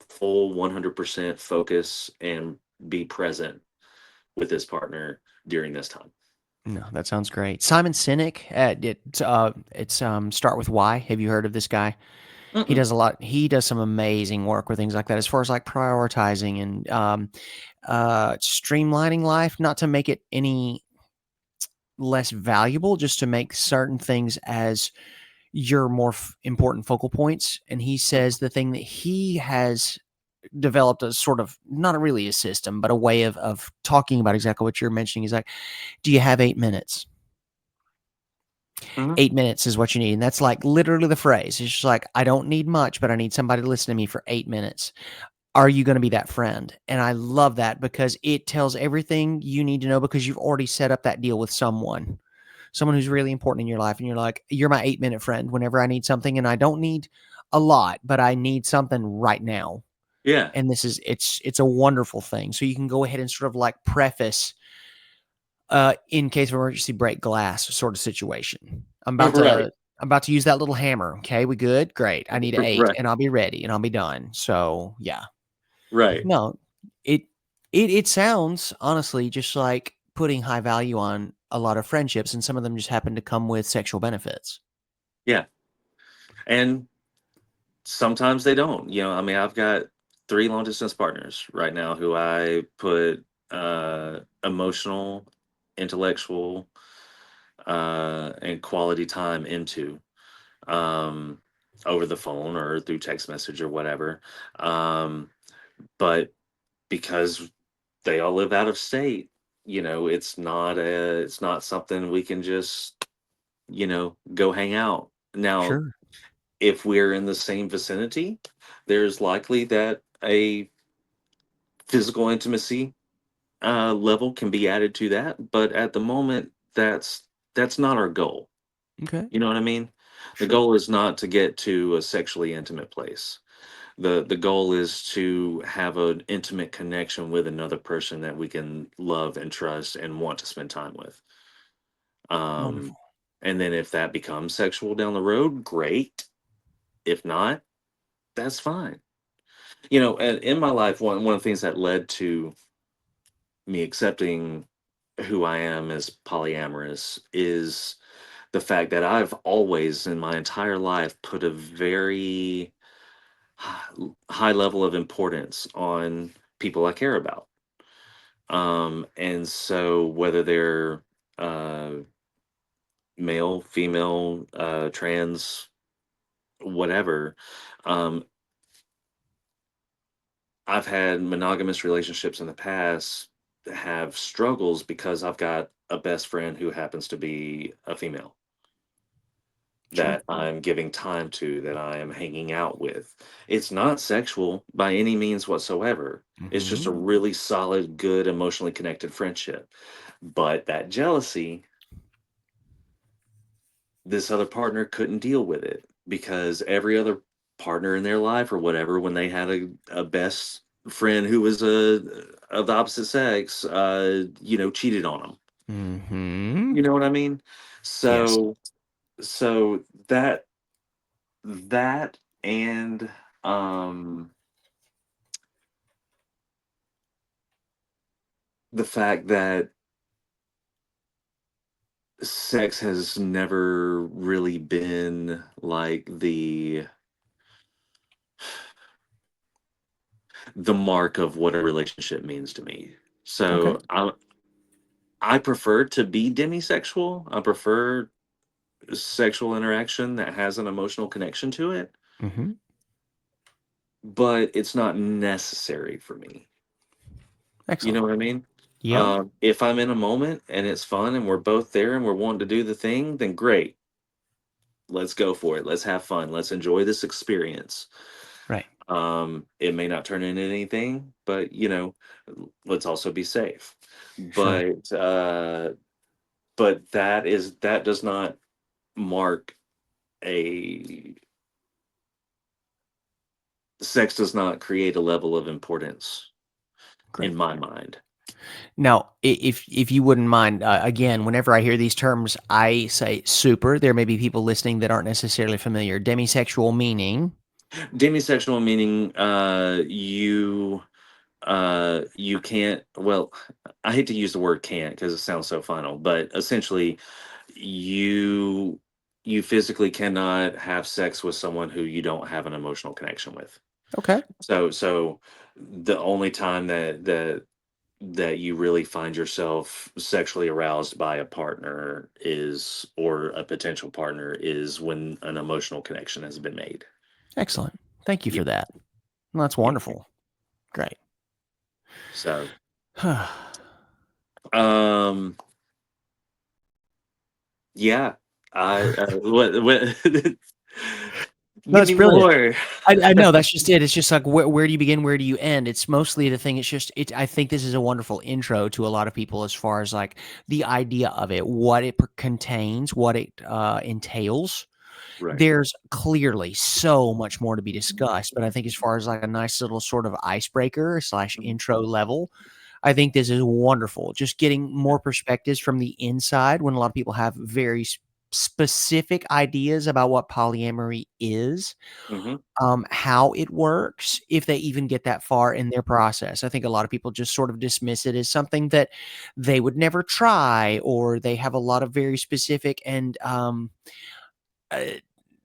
full 100% focus and be present with this partner during this time. No, that sounds great. Simon Sinek, it's start with why. Have you heard of this guy? He Mm-mm. does a lot. He does some amazing work with things like that, as far as like prioritizing and streamlining life, not to make it any less valuable, just to make certain things as your more important focal points. And he says the thing that he has developed a sort of not really a system, but a way of talking about exactly what you're mentioning is like, do you have 8 minutes? Mhm. 8 minutes is what you need. And that's like literally the phrase. It's just like, I don't need much, but I need somebody to listen to me for 8 minutes. Are you going to be that friend? And I love that because it tells everything you need to know because you've already set up that deal with someone who's really important in your life. And you're like, you're my 8 minute friend whenever I need something. And I don't need a lot, but I need something right now. Yeah. And it's a wonderful thing. So you can go ahead and sort of like preface in case of emergency break glass sort of situation. Right. I'm about to use that little hammer. Okay, we good? Great. I need 8 Right. and I'll be ready and I'll be done. So yeah. Right. No, it it sounds honestly just like putting high value on a lot of friendships, and some of them just happen to come with sexual benefits. Yeah. And sometimes they don't. I mean, I've got 3 long distance partners right now who I put emotional, intellectual, and quality time into, um, over the phone or through text message or whatever. But because they all live out of state, it's not something we can just, go hang out. Now, Sure. if we're in the same vicinity, there's likely that a physical intimacy level can be added to that. But at the moment, that's not our goal. Okay. You know what I mean? The Sure. goal is not to get to a sexually intimate place. The goal is to have an intimate connection with another person that we can love and trust and want to spend time with. Um, Wonderful. and then if that becomes sexual down the road, great. If not, that's fine. And in my life, one of the things that led to me accepting who I am as polyamorous is the fact that I've always, in my entire life, put a very high level of importance on people I care about. And so whether they're uh, male, female, trans, whatever, um, I've had monogamous relationships in the past that have struggles because I've got a best friend who happens to be a female Sure. that I'm giving time to, that I am hanging out with. It's not sexual by any means whatsoever. It's just a Hmm. really solid, good, emotionally connected friendship. But that jealousy, this other partner couldn't deal with it because every other partner in their life or whatever, when they had a best friend who was of the opposite sex, cheated on them. Hmm. You know what I mean? Yes. So that and um the fact that sex has never really been like the mark of what a relationship means to me. Okay. So I prefer to be demisexual. I prefer sexual interaction that has an emotional connection to it, Hmm. but it's not necessary for me. You know Excellent. what I mean? Yep. If I'm in a moment and it's fun and we're both there and we're wanting to do the thing, then great. Let's go for it. Let's have fun. Let's enjoy this experience. Right. It may not turn into anything, but let's also be safe. Sure. But that does not mark a sex does not create a level of importance in Great. my mind. Now, if you wouldn't mind, again, whenever I hear these terms, I say super. There may be people listening that aren't necessarily familiar. Demisexual meaning. Demisexual meaning you can't, well, I hate to use the word can't because it sounds so final, but essentially you you physically cannot have sex with someone who you don't have an emotional connection with. Okay. So the only time that you really find yourself sexually aroused by a partner is, or a potential partner, is when an emotional connection has been made. Excellent. Thank you Yeah. for that. Well, that's Yeah. wonderful. Great. So, No, um, yeah, what give it's me brilliant. more. I know that's just it. It's just like where do you begin? Where do you end? It's mostly the thing. It's just it. I think this is a wonderful intro to a lot of people as far as like the idea of it, what it contains, what it entails. Right. There's clearly so much more to be discussed, but I think as far as like a nice little sort of icebreaker slash Mhm. intro level, I think this is wonderful. Just getting more perspectives from the inside when a lot of people have very specific ideas about what polyamory is, Mhm. how it works, if they even get that far in their process. I think a lot of people just sort of dismiss it as something that they would never try, or they have a lot of very specific and uh,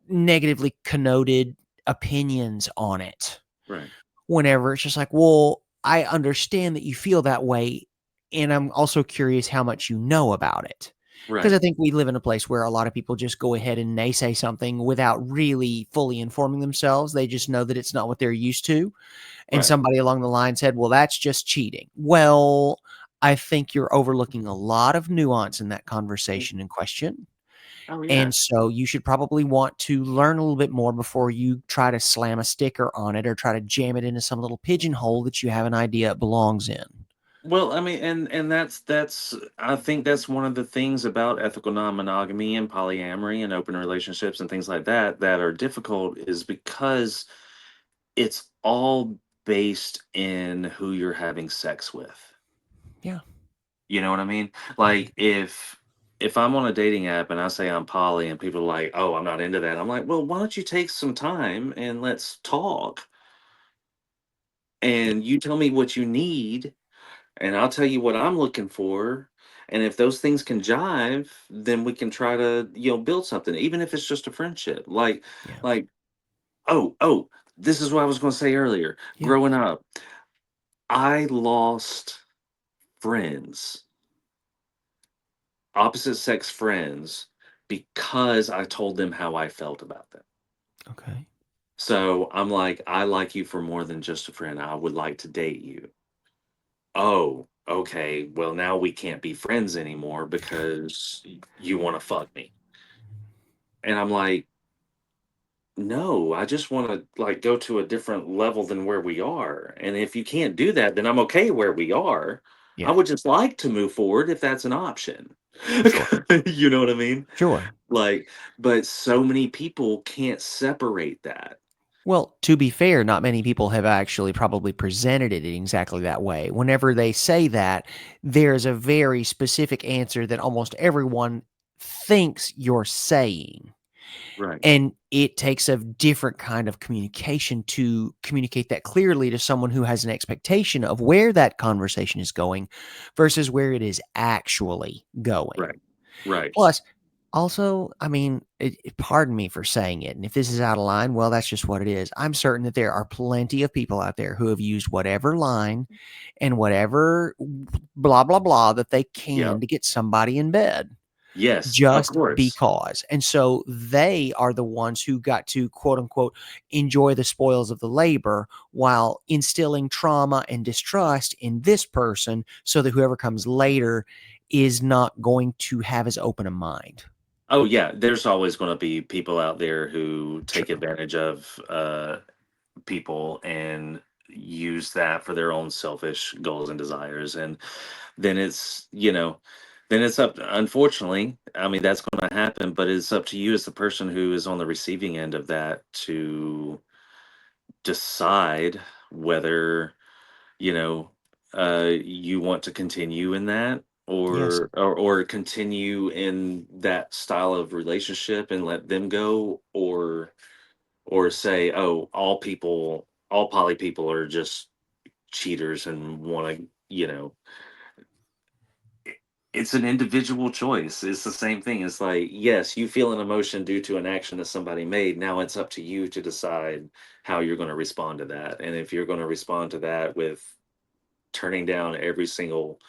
negatively connoted opinions on it. Right. Whenever it's just like, well, I understand that you feel that way, and I'm also curious how much you know about it. Because I Right. think we live in a place where a lot of people just go ahead and naysay something without really fully informing themselves. They just know that it's not what they're used to. And Right. somebody along the line said, well, that's just cheating. Well, I think you're overlooking a lot of nuance in that conversation in question. Oh yeah. And so you should probably want to learn a little bit more before you try to slam a sticker on it or try to jam it into some little pigeonhole that you have an idea it belongs in. Well, I mean, and that's I think that's one of the things about ethical non-monogamy and polyamory and open relationships and things like that that are difficult is because it's all based in who you're having sex with. Yeah. You know what I mean? Like if I'm on a dating app and I say I'm poly and people are like, "Oh, I'm not into that." I'm like, "Well, why don't you take some time and let's talk Yeah. and you tell me what you need and I'll tell you what I'm looking for. And if those things can jive, then we can try to, build something, even if it's just a friendship. Yeah. Like, oh, this is what I was going to say earlier. Yeah. Growing up, I lost friends, opposite sex friends, because I told them how I felt about them. Okay. So I'm like, I like you for more than just a friend. I would like to date you. Oh, okay. Well, now we can't be friends anymore because you want to fuck me. And I'm like, no, I just want to like go to a different level than where we are. And if you can't do that, then I'm okay where we are. I Yeah. would just like to move forward if that's an option. Sure. You know what I mean? Sure. Like, but so many people can't separate that. Well, to be fair, not many people have actually probably presented it in exactly that way. Whenever they say that, there's a very specific answer that almost everyone thinks you're saying. Right. And it takes a different kind of communication to communicate that clearly to someone who has an expectation of where that conversation is going versus where it is actually going. Right. Right. Plus, also, I mean, pardon me for saying it, and if this is out of line, well, that's just what it is. I'm certain that there are plenty of people out there who have used whatever line and whatever blah, blah, blah that they Yeah. can to get somebody in bed Yes, of just course. because. And so they are the ones who got to quote unquote enjoy the spoils of the labor while instilling trauma and distrust in this person so that whoever comes later is not going to have as open a mind. Oh yeah, there's always going to be people out there who take Sure. advantage of people and use that for their own selfish goals and desires, and then then it's up. Unfortunately, I mean that's going to happen, but it's up to you as the person who is on the receiving end of that to decide whether you know you want to continue in that Yes. or continue in that style of relationship and let them go or say oh all poly people are just cheaters and want to it's an individual choice. It's the same thing. It's like, yes, you feel an emotion due to an action that somebody made. Now it's up to you to decide how you're going to respond to that. And if you're going to respond to that with turning down every single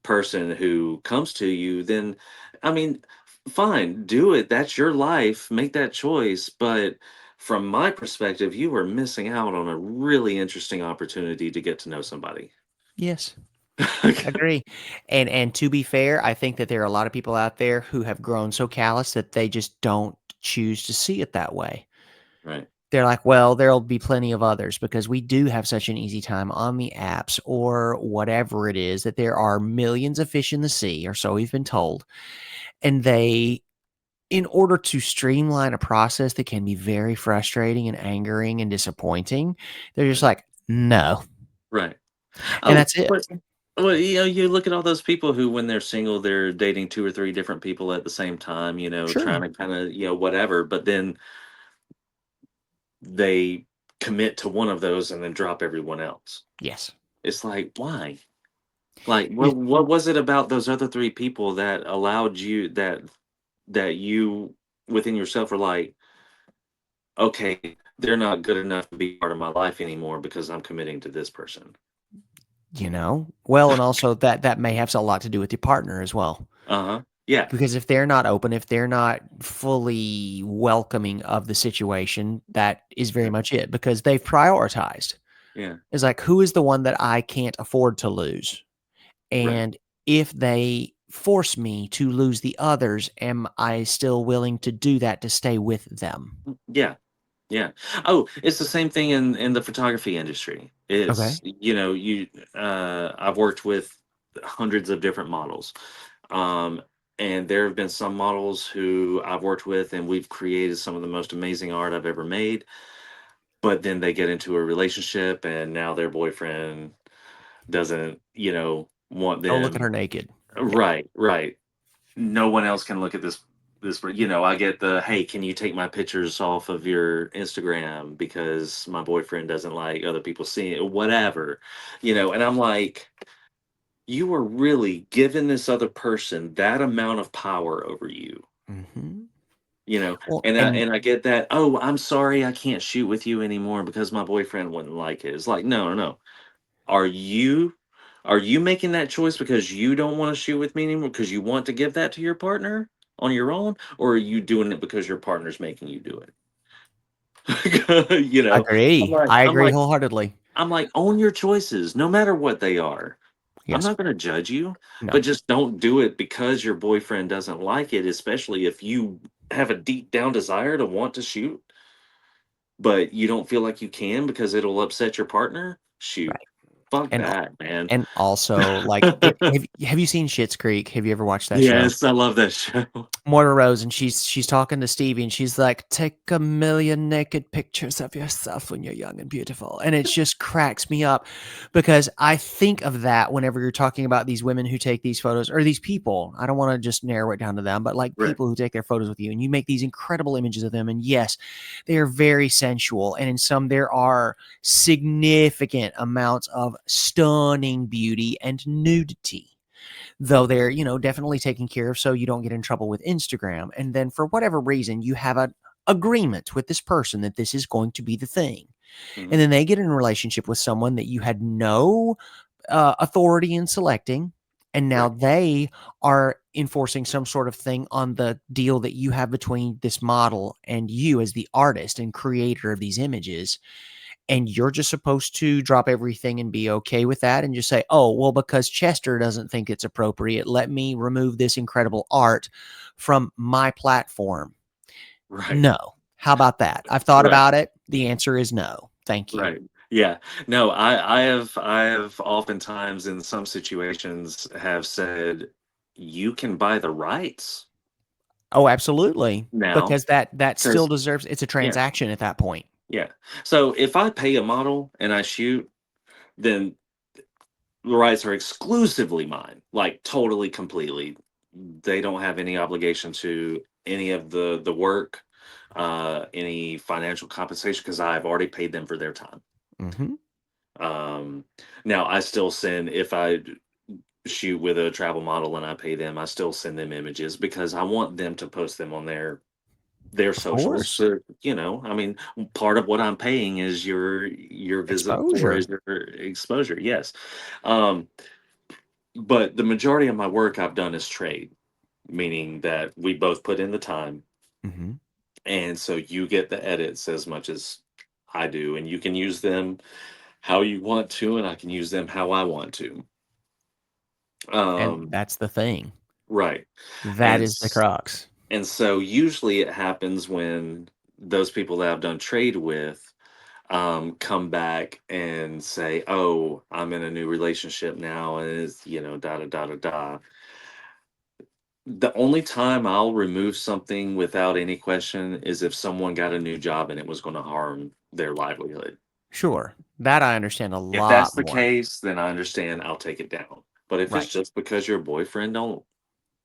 person who comes to you, then I mean, fine, do it. That's your life. Make that choice. But from my perspective, you are missing out on a really interesting opportunity to get to know somebody. Yes. Agree. And to be fair, I think that there are a lot of people out there who have grown so callous that they just don't choose to see it that way. Right. They're like, well, there'll be plenty of others because we do have such an easy time on the apps or whatever it is that there are millions of fish in the sea, or so we've been told. And they, in order to streamline a process that can be very frustrating and angering and disappointing, they're just Right. like, no. Right. And Oh, that's it. but well, you look at all those people who, when they're single, they're dating two or three different people at the same time, trying Sure. to kind of, whatever. But then they commit to one of those and then drop everyone else. Yes. It's like, why? Like, You, what was it about those other three people that allowed you that you within yourself are like, okay, they're not good enough to be part of my life anymore because I'm committing to this person. well, and also that may have a lot to do with your partner as well. Uh-huh. Yeah. Because if they're not open, if they're not fully welcoming of the situation, that is very Yeah. much it because they've prioritized. Yeah. It's like, who is the one that I can't afford to lose? Right. And if they force me to lose the others, am I still willing to do that to stay with them? Yeah. Yeah. Oh, it's the same thing in the photography industry. Okay. It's, I've worked with hundreds of different models. Um, and there have been some models who I've worked with and we've created some of the most amazing art I've ever made. But then they get into a relationship and now their boyfriend doesn't, want Go look at them. her naked. Yeah. Right, right. No one else can look at this. I get the, hey, can you take my pictures off of your Instagram because my boyfriend doesn't like other people seeing it, whatever. And I'm like, you are really giving this other person that amount of power over you. Mhm. you know Well, and I, and and I get that. Oh, I'm sorry, I can't shoot with you anymore because my boyfriend wouldn't like it. It's like, no, no, no. Are you making that choice because you don't want to shoot with me anymore because you want to give that to your partner on your own, or are you doing it because your partner's making you do it? I I'm agree. like, I I'm agree like, wholeheartedly. I'm like, own your choices, no matter what they are. I'm Yes. not going to judge you, but No. just don't do it because your boyfriend doesn't like it, especially if you have a deep down desire to want to shoot, but you don't feel like you can because it'll upset your partner. Shoot, Right. fuck And that, man. and also, like, have you seen Schitt's Creek? Have you ever watched that show? Yes, I love that show. Moira Rose, and she's talking to Stevie, and she's like, "Take a million naked pictures of yourself when you're young and beautiful," and it just cracks me up because I think of that whenever you're talking about these women who take these photos or these people. I don't want to just narrow it down to them, but like Right. people who take their photos with you, and you make these incredible images of them, and yes, they are very sensual, and in some there are significant amounts of stunning beauty and nudity, though they're, definitely taken care of so you don't get in trouble with Instagram. And then for whatever reason, you have an agreement with this person that this is going to be the thing. Mhm. And then they get in a relationship with someone that you had no authority in selecting. And now Right. they are enforcing some sort of thing on the deal that you have between this model and you as the artist and creator of these images, and you're just supposed to drop everything and be okay with that and just say, oh, well, because Chester doesn't think it's appropriate, let me remove this incredible art from my platform. Right. No. How about that? I've thought Right. about it. The answer is no. Thank you. Right. Yeah. No, I have oftentimes in some situations have said, you can buy the rights Oh, absolutely. now, Because that still because deserves, it's a yeah, transaction at that point. yeah. So if I pay a model and I shoot, then the rights are exclusively mine, like totally, completely. They don't have any obligation to any of the work, any financial compensation because I've already paid them for their time. Hmm. Um, Now I still send, if I shoot with a travel model and I pay them, I still send them images because I want them to post them on their Of socials. course. So, I mean, part of what I'm paying is your visit for Exposure. is your exposure. Yes. Um, but the majority of my work I've done is trade, meaning that we both put in the time, Hmm. and so you get the edits as much as I do, and you can use them how you want to, and I can use them how I want to. And Um, that's the thing. right. That And is the crux. so usually it happens when those people that I've done trade with come back and say, "Oh, I'm in a new relationship now, and it's da da da da da." The only time I'll remove something without any question is if someone got a new job and it was going to harm their livelihood. Sure. That I understand a If that's lot the more. case, then I understand. I'll take it down. But if it's Right. just because your boyfriend don't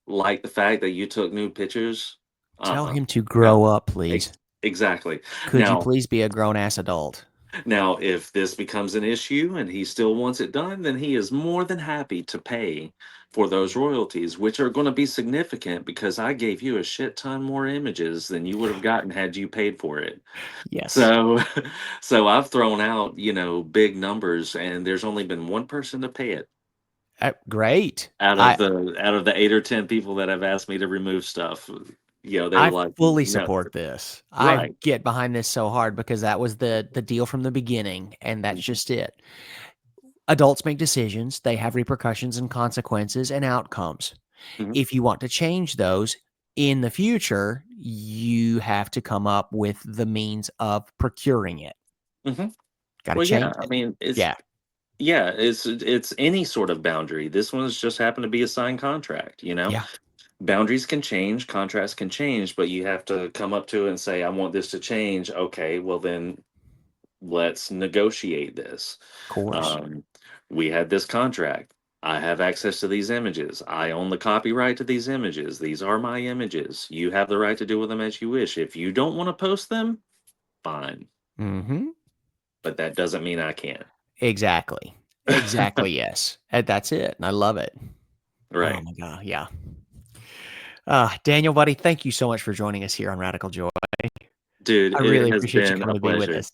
like the fact that you took nude pictures, Tell uh-uh, him to no, grow up, please. exactly. Could you Now, please be a grown ass adult? if this becomes an issue and he still wants it done, then he is more than happy to pay for those royalties, which are going to be significant because I gave you a shit ton more images than you would have gotten had you paid for it. Yes. So, so I've thrown out, big numbers, and there's only been one person to pay it Great. out of I the 8 or 10 people that have asked me to remove stuff. They were I like, fully no, support this. I right. get behind this so hard because that was the deal from the beginning, and that's Mhm. just it. Adults make decisions, they have repercussions and consequences and outcomes. Mhm. If you want to change those in the future, you have to come up with the means of procuring it. Mhm. Got to Well, yeah, change I it. mean, Yeah. it's any sort of boundary. This one's just happened to be a signed contract, you know? Yeah. Boundaries can change, contracts can change, but you have to come up to it and say, "I want this to change." Okay, well then let's negotiate this. Of course. Um, we had this contract. I have access to these images. I own the copyright to these images. These are my images. You have the right to do with them as you wish. If you don't want to post them, fine. Mhm. But that doesn't mean I can't. Exactly. Exactly, yes. And that's it, and I love it. Oh Right. my god, yeah. Daniel, buddy, thank you so much for joining us here on Radical Joy. Dude, I it really has appreciate you been coming a to be with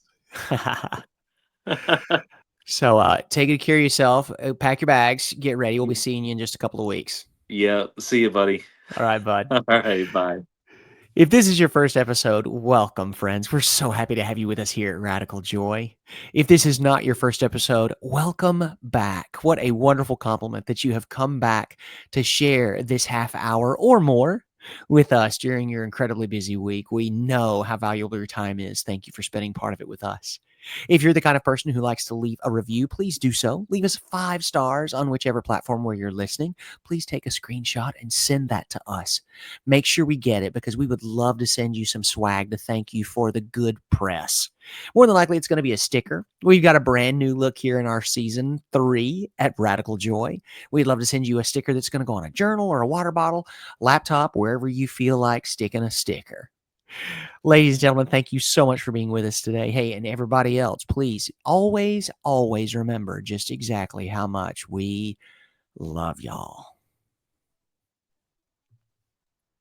pleasure. us. So, take good care of yourself, pack your bags, get ready, we'll be seeing you in just a couple of weeks. Yeah. See you, buddy. Alright, bud. All right. Bye. If this is your first episode, welcome, friends. We're so happy to have you with us here at Radical Joy. If this is not your first episode, welcome back. What a wonderful compliment that you have come back to share this half hour or more with us during your incredibly busy week. We know how valuable your time is. Thank you for spending part of it with us. If you're the kind of person who likes to leave a review, please do so. Leave us 5 stars on whichever platform where you're listening. Please take a screenshot and send that to us. Make sure we get it because we would love to send you some swag to thank you for the good press. More than likely, it's going to be a sticker. We've got a brand new look here in our season 3 at Radical Joy. We'd love to send you a sticker that's going to go on a journal or a water bottle, laptop, wherever you feel like sticking a sticker. Ladies and gentlemen, thank you so much for being with us today. Hey, and everybody else, please always, always remember just exactly how much we love y'all.